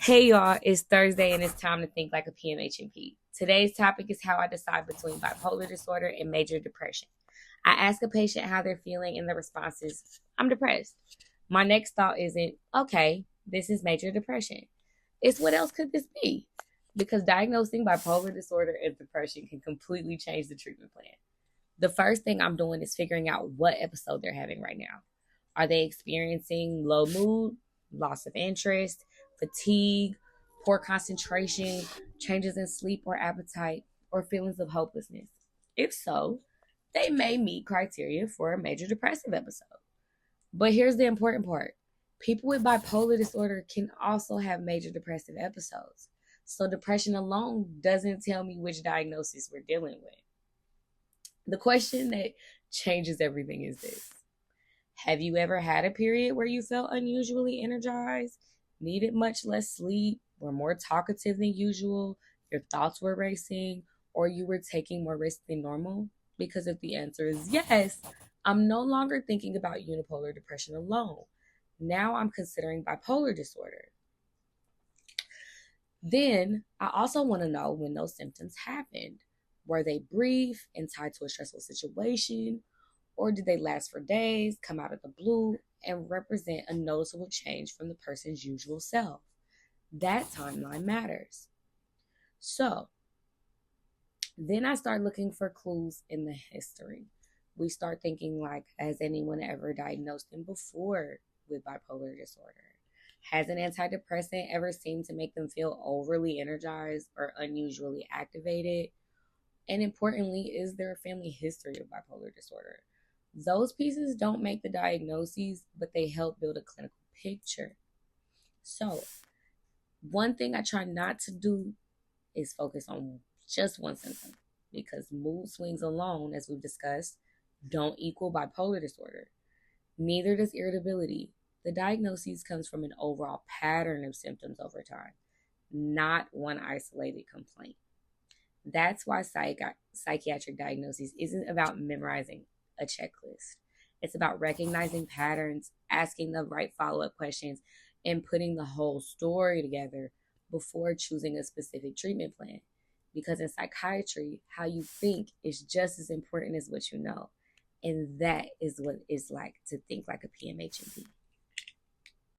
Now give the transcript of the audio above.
Hey y'all, it's Thursday and it's time to think like a PMHNP. Today's topic is how I decide between bipolar disorder and major depression. I ask a patient how they're feeling and the response is, I'm depressed. My next thought isn't, okay, this is major depression. It's what else could this be? Because diagnosing bipolar disorder and depression can completely change the treatment plan. The first thing I'm doing is figuring out what episode they're having right now. Are they experiencing low mood, loss of interest, fatigue, poor concentration, changes in sleep or appetite, or feelings of hopelessness? If so, they may meet criteria for a major depressive episode. But here's the important part. People with bipolar disorder can also have major depressive episodes. So depression alone doesn't tell me which diagnosis we're dealing with. The question that changes everything is this. Have you ever had a period where you felt unusually energized, needed much less sleep, were more talkative than usual, your thoughts were racing, or you were taking more risks than normal? Because if the answer is yes, I'm no longer thinking about unipolar depression alone. Now I'm considering bipolar disorder. Then I also want to know when those symptoms happened. Were they brief and tied to a stressful situation? Or did they last for days, come out of the blue, and represent a noticeable change from the person's usual self? That timeline matters. So then I start looking for clues in the history. We start thinking like, has anyone ever diagnosed them before with bipolar disorder? Has an antidepressant ever seemed to make them feel overly energized or unusually activated? And importantly, is there a family history of bipolar disorder? Those pieces don't make the diagnoses, but they help build a clinical picture. So, one thing I try not to do is focus on just one symptom because mood swings alone, as we've discussed, don't equal bipolar disorder. Neither does irritability. The diagnosis comes from an overall pattern of symptoms over time, not one isolated complaint. That's why psychiatric diagnosis isn't about memorizing a checklist. It's about recognizing patterns, asking the right follow-up questions, and putting the whole story together before choosing a specific treatment plan. Because in psychiatry, how you think is just as important as what you know. And that is what it's like to think like a PMHNP.